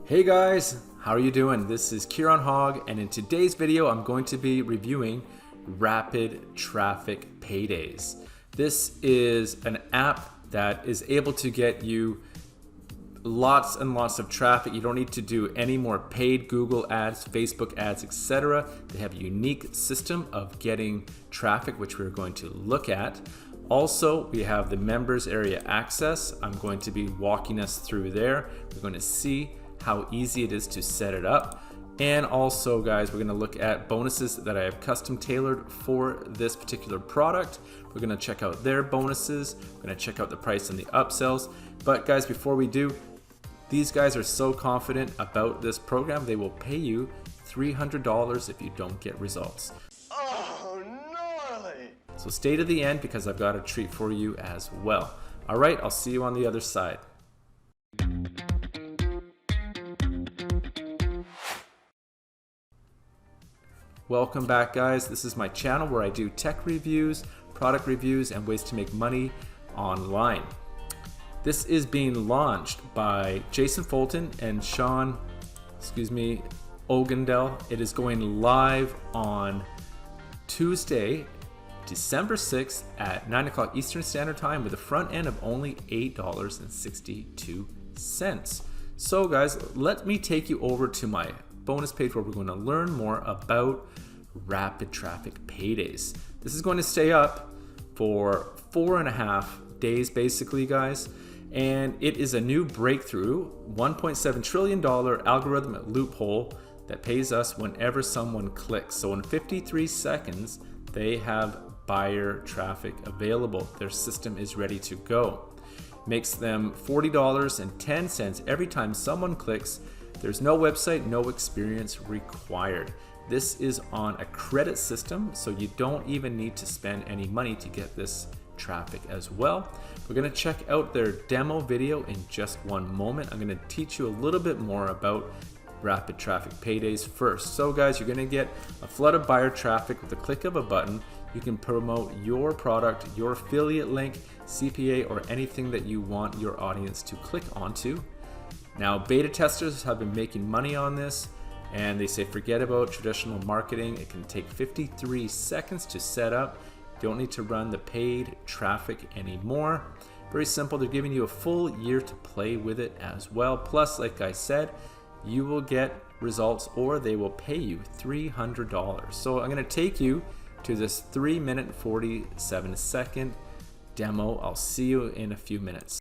Hey guys, how are you doing? This is Keiron Hogg, and in today's video I'm going to be reviewing Rapid Traffic Paydayz. This is an app that is able to get you lots and lots of traffic. You don't need to do any more paid Google ads, Facebook ads, etc. They have a unique system of getting traffic, which we're going to look at. Also, we have the members area access. I'm going to be walking us through there. We're going to see how easy it is to set it up. And also, guys, we're going to look at bonuses that I have custom tailored for this particular product. We're going to check out their bonuses. We're going to check out the price and the upsells. But guys, before we do, these guys are so confident about this program, they will pay you $300 if you don't get results. Oh, gnarly! So stay to the end because I've got a treat for you as well. All right, I'll see you on the other side. Welcome back, guys. This is my channel where I do tech reviews, product reviews, and ways to make money online. This is being launched by Jason Fulton and Sean, Ogendell. It is going live on Tuesday, December 6th at 9 o'clock Eastern Standard Time with a front end of only $8.62. So guys, let me take you over to my bonus page where we're going to learn more about Rapid Traffic Paydayz. This is going to stay up for 4.5 days basically, guys. And it is a new breakthrough $1.7 trillion algorithm loophole that pays us whenever someone clicks. So in 53 seconds, they have buyer traffic available. Their system is ready to go. Makes them $40.10 every time someone clicks. There's no website, no experience required. This is on a credit system, so you don't even need to spend any money to get this traffic as well. We're going to check out their demo video in just one moment. I'm going to teach you a little bit more about Rapid Traffic Paydayz first. So guys, you're going to get a flood of buyer traffic with the click of a button. You can promote your product, your affiliate link, CPA, or anything that you want your audience to click onto. Now, beta testers have been making money on this, and they say forget about traditional marketing. It can take 53 seconds to set up. Don't need to run the paid traffic anymore. Very simple. They're giving you a full year to play with it as well. Plus, like I said, you will get results or they will pay you $300. So I'm going to take you to this 3-minute and 47-second demo. I'll see you in a few minutes.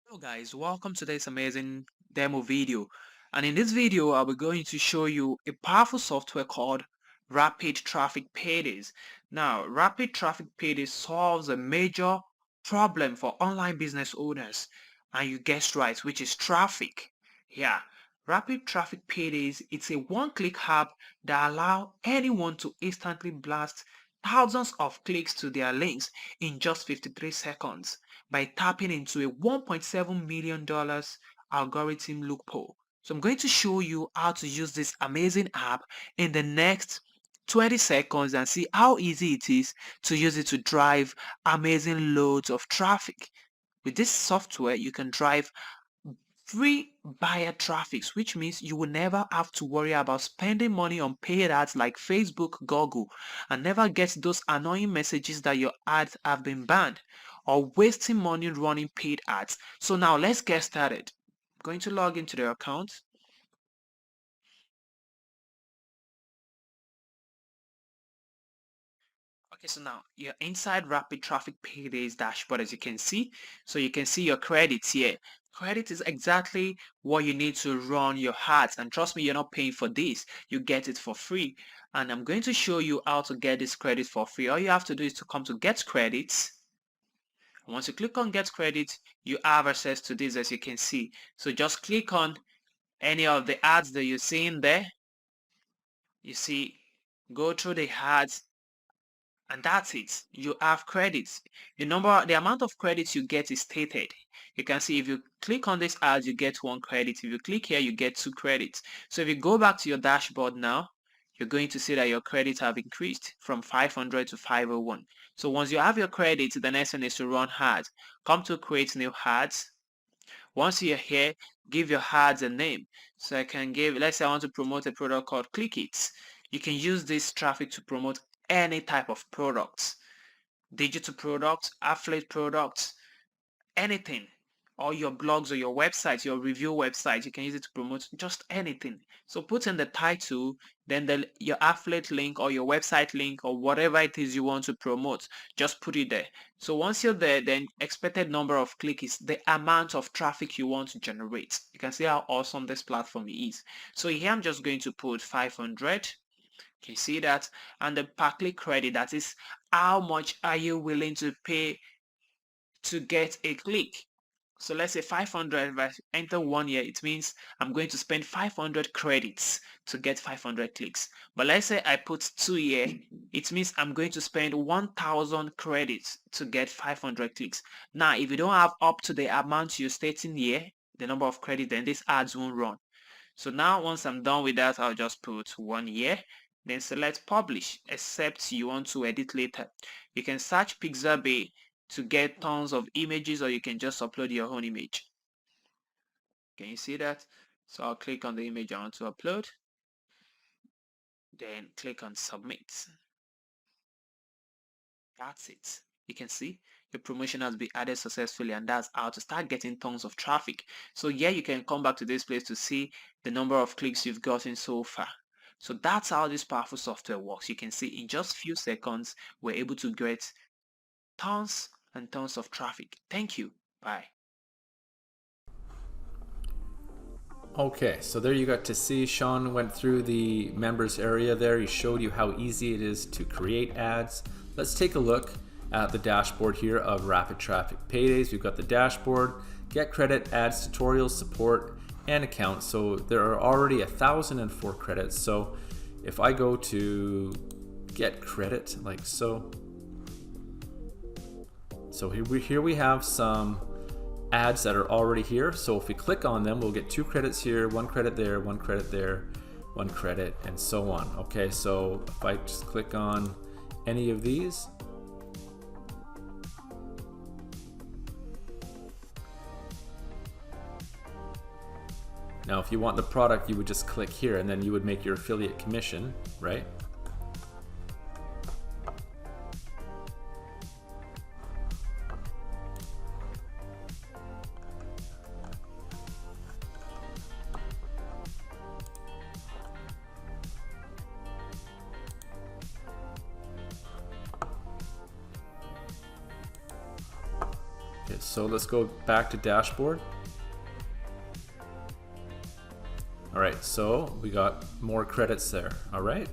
Hello guys, welcome to this amazing demo video. And in this video, I'll be going to show you a powerful software called Rapid Traffic Paydayz. Now, Rapid Traffic Paydayz solves a major problem for online business owners. And you guessed right, which is traffic. Yeah, Rapid Traffic Paydayz, it's a one-click app that allows anyone to instantly blast thousands of clicks to their links in just 53 seconds by tapping into a $1.7 million algorithm loophole. So I'm going to show you how to use this amazing app in the next 20 seconds and see how easy it is to use it to drive amazing loads of traffic. With this software, you can drive free buyer traffic, which means you will never have to worry about spending money on paid ads like Facebook, Google, and never get those annoying messages that your ads have been banned or wasting money running paid ads. So now let's get started. I'm going to log into the account. Okay, so now you're inside Rapid Traffic Paydayz dashboard, as you can see. So you can see your credits here. Credit is exactly what you need to run your ads, and trust me, you're not paying for this. You get it for free. And I'm going to show you how to get this credit for free. All you have to do is to come to Get Credits. Once you click on Get Credit, you have access to this, as you can see. So just click on any of the ads that you're seeing there. You see, go through the ads, and that's it. You have credits. The amount of credits you get is stated. You can see if you click on this ad, you get 1 credit. If you click here, you get 2 credits. So if you go back to your dashboard now, you're going to see that your credits have increased from 500 to 501. So once you have your credits, the next one is to run ads. Come to create new ads. Once you're here, give your ads a name. So I can give, let's say I want to promote a product called Click It. You can use this traffic to promote any type of products, digital products, affiliate products, anything. Or your blogs or your website, your review website, you can use it to promote just anything. So put in the title, then your affiliate link or your website link or whatever it is you want to promote, just put it there. So once you're there, then expected number of clicks is the amount of traffic you want to generate. You can see how awesome this platform is. So here I'm just going to put 500. Can you see that? And the per click credit, that is how much are you willing to pay to get a click. So let's say 500, if I enter 1 year, it means I'm going to spend 500 credits to get 500 clicks. But let's say I put 2 year, it means I'm going to spend 1000 credits to get 500 clicks. Now, if you don't have up to the amount you're stating here, the number of credits, then this ads won't run. So now once I'm done with that, I'll just put 1 year, then select publish, except you want to edit later. You can search Pixabay to get tons of images, or you can just upload your own image. Can you see that? So I'll click on the image I want to upload, then click on submit. That's it. You can see your promotion has been added successfully, and that's how to start getting tons of traffic. So yeah, you can come back to this place to see the number of clicks you've gotten so far. So that's how this powerful software works. You can see in just few seconds we're able to get tons and tons of traffic. Thank you. Bye. Okay, so there you got to see Sean went through the members area there. He showed you how easy it is to create ads. Let's take a look at the dashboard here of Rapid Traffic Paydayz. We've got the dashboard, get credit, ads, tutorials, support, and accounts. So there are already 1,004 credits. So if I go to get credit like so, here we have some ads that are already here. So if we click on them, we'll get 2 credits here, 1 credit there, 1 credit there, 1 credit, and so on. Okay, so if I just click on any of these, now if you want the product, you would just click here and then you would make your affiliate commission, right? Okay, so let's go back to dashboard. All right, so we got more credits there. All right,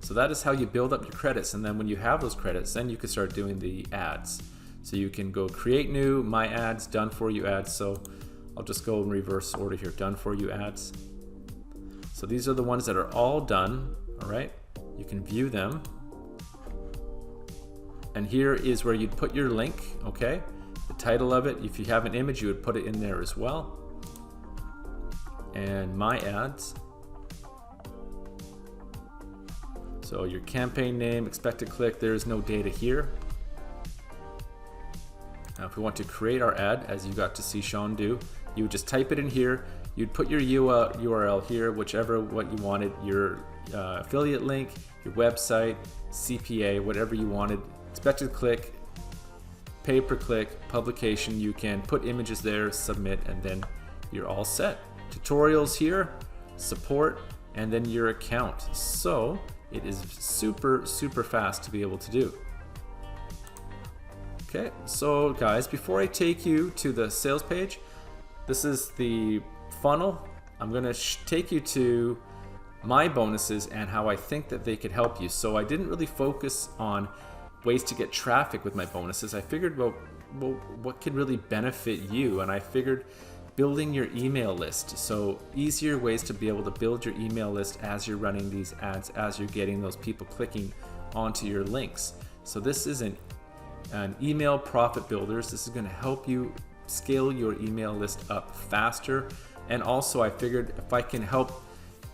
so that is how you build up your credits, and then when you have those credits, then you can start doing the ads. So you can go create new, my ads, done for you ads. So I'll just go in reverse order here, done for you ads. So these are the ones that are all done. All right, you can view them. And here is where you'd put your link, okay? The title of it, if you have an image, you would put it in there as well. And my ads. So your campaign name, expected click, there is no data here. Now if we want to create our ad, as you got to see Sean do, you would just type it in here. You'd put your URL here, whichever what you wanted, your affiliate link, your website, CPA, whatever you wanted, expected click, pay per click, publication. You can put images there, submit, and then you're all set. Tutorials here, support, and then your account. So it is super fast to be able to do. Okay, so guys, before I take you to the sales page, this is the funnel. I'm gonna take you to my bonuses and how I think that they could help you. So I didn't really focus on ways to get traffic with my bonuses. I figured, well, what could really benefit you? And I figured building your email list. So easier ways to be able to build your email list as you're running these ads, as you're getting those people clicking onto your links. So this is an email profit builders. This is going to help you scale your email list up faster. And also I figured if I can help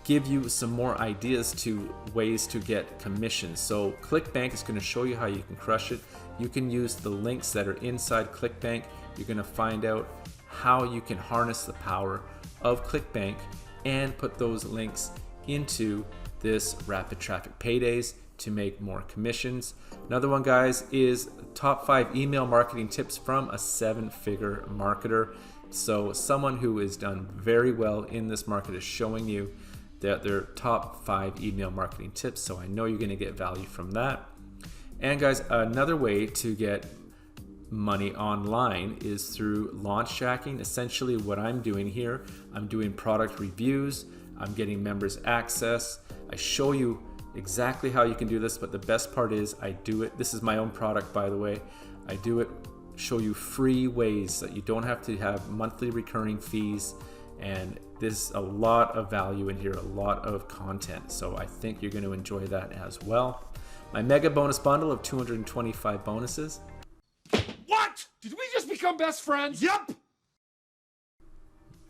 give you some more ideas to ways to get commissions. So ClickBank is going to show you how you can crush it. You can use the links that are inside ClickBank. You're going to find out how you can harness the power of ClickBank and put those links into this Rapid Traffic Paydayz to make more commissions. Another one, guys, is top 5 email marketing tips from a 7-figure marketer. So someone who has done very well in this market is showing you that their top 5 email marketing tips. So I know you're going to get value from that. And guys, another way to get money online is through launch tracking. Essentially what I'm doing here, I'm doing product reviews, I'm getting members access. I show you exactly how you can do this, but the best part is I do it. This is my own product, by the way. I do it, show you free ways that you don't have to have monthly recurring fees. And there's a lot of value in here, a lot of content. So I think you're going to enjoy that as well. My mega bonus bundle of 225 bonuses. What? Did we just become best friends? Yep.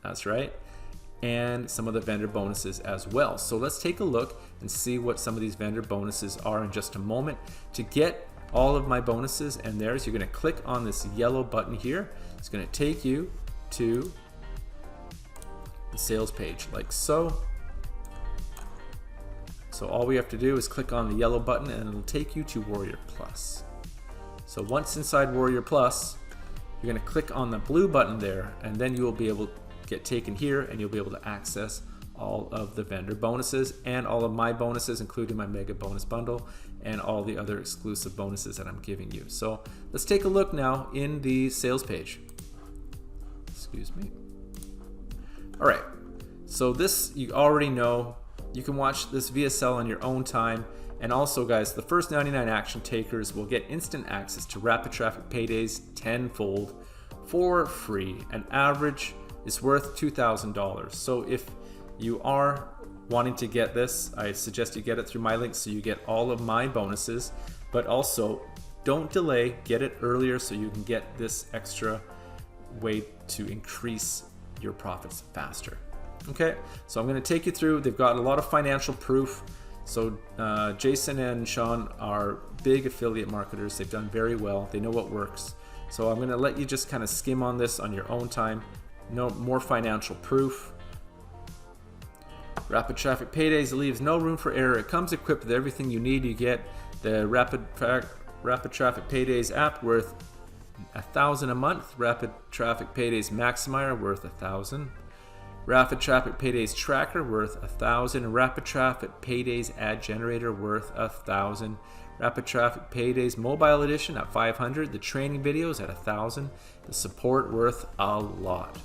That's right. And some of the vendor bonuses as well. So let's take a look and see what some of these vendor bonuses are in just a moment. To get all of my bonuses and theirs, you're going to click on this yellow button here. It's going to take you to the sales page like so. So all we have to do is click on the yellow button and it'll take you to Warrior Plus. So once inside Warrior Plus, you're going to click on the blue button there, and then you will be able to get taken here and you'll be able to access all of the vendor bonuses and all of my bonuses, including my mega bonus bundle and all the other exclusive bonuses that I'm giving you. So let's take a look now in the sales page. Excuse me. All right, so this you already know. You can watch this VSL on your own time. And also, guys, the first 99 action takers will get instant access to Rapid Traffic Paydayz tenfold for free. An average is worth $2,000. So if you are wanting to get this, I suggest you get it through my link so you get all of my bonuses. But also, don't delay, get it earlier so you can get this extra way to increase your profits faster. Okay, so I'm going to take you through. They've got a lot of financial proof. So Jason and Sean are big affiliate marketers. They've done very well. They know what works. So I'm going to let you just kind of skim on this on your own time. No more financial proof. Rapid Traffic Paydayz leaves no room for error. It comes equipped with everything you need. You get the Rapid Traffic Paydayz app worth $1,000 a month. Rapid Traffic Paydayz Maximizer worth $1,000. Rapid Traffic Paydayz Tracker worth $1,000. Rapid Traffic Paydayz Ad Generator worth $1,000. Rapid Traffic Paydayz Mobile Edition at $500. The training videos at $1,000. The support worth a lot.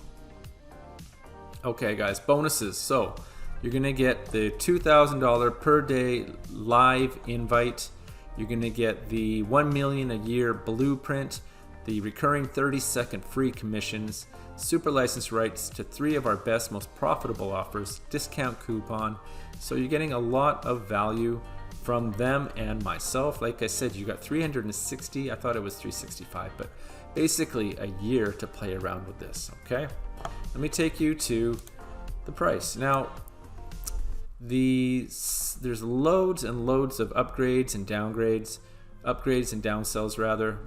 Okay, guys, bonuses. So you're gonna get the $2,000 per day live invite. You're gonna get the 1 million a year blueprint, the recurring 30-second free commissions, super license rights to 3 of our best, most profitable offers, discount coupon. So you're getting a lot of value from them and myself. Like I said, you got 360, I thought it was 365, but basically a year to play around with this, okay? Let me take you to the price. Now, there's loads and loads of upgrades and downgrades, upgrades and downsells rather.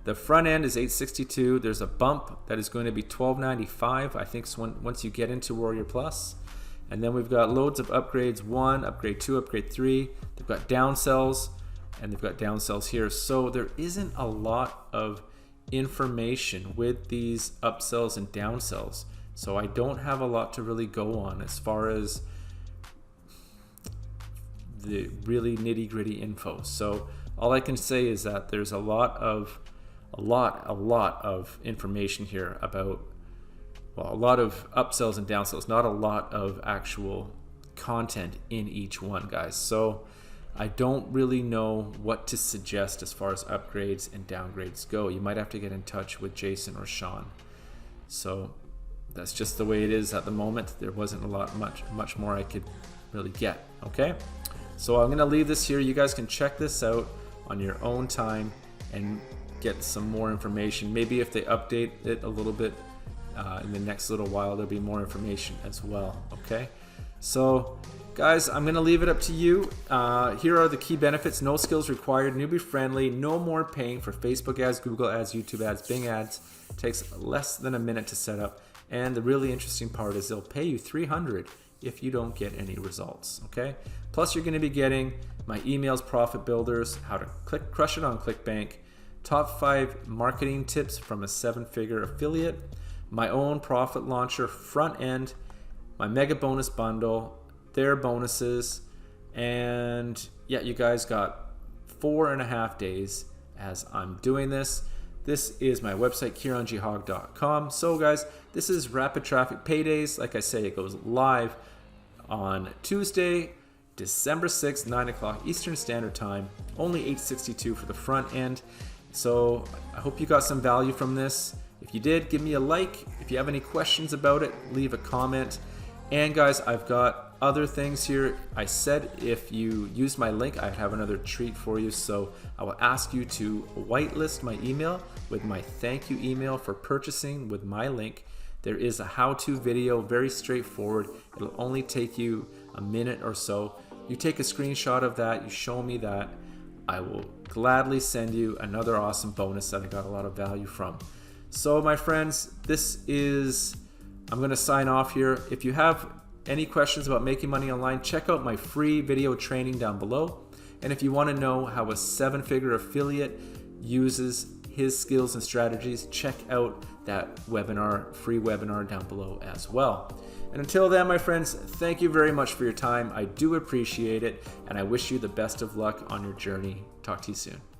The front end is $862. There's a bump that is going to be $1295. I think once you get into Warrior Plus. And then we've got loads of upgrades: 1, upgrade 2, upgrade 3. They've got downsells, and they've got downsells here. So there isn't a lot of information with these upsells and downsells. So I don't have a lot to really go on as far as the really nitty-gritty info. So all I can say is that there's a lot of information here about, well, a lot of upsells and downsells, not a lot of actual content in each one, guys. So I don't really know what to suggest as far as upgrades and downgrades go. You might have to get in touch with Jason or Sean. So that's just the way it is at the moment. There wasn't much more I could really get, okay? So I'm gonna leave this here. You guys can check this out on your own time and get some more information. Maybe if they update it a little bit in the next little while, there'll be more information as well, okay? So Guys, I'm going to leave it up to you. Here are the key benefits. No skills required, newbie friendly, no more paying for Facebook ads, Google ads, YouTube ads, Bing ads. It takes less than a minute to set up. And the really interesting part is they'll pay you $300 if you don't get any results, okay? Plus you're going to be getting my emails, profit builders, how to crush it on ClickBank, top 5 marketing tips from a 7-figure affiliate, my own profit launcher front end, my mega bonus bundle, their bonuses, and yeah, you guys got 4.5 days as I'm doing this. This is my website, KeironHogg.com. So guys, this is Rapid Traffic Paydayz. Like I say, it goes live on Tuesday, December 6th, 9 o'clock Eastern Standard Time, only $8.62 for the front end. So I hope you got some value from this. If you did, give me a like. If you have any questions about it, leave a comment. And guys, I've got other things here. I said if you use my link, I'd have another treat for you. So I will ask you to whitelist my email with my thank you email for purchasing with my link. There is a how-to video, very straightforward. It'll only take you a minute or so. You take a screenshot of that, you show me that. I will gladly send you another awesome bonus that I got a lot of value from. So my friends, I'm gonna sign off here. If you have any questions about making money online, check out my free video training down below. And if you wanna know how a 7-figure affiliate uses his skills and strategies, check out that webinar, free webinar down below as well. And until then, my friends, thank you very much for your time. I do appreciate it, and I wish you the best of luck on your journey. Talk to you soon.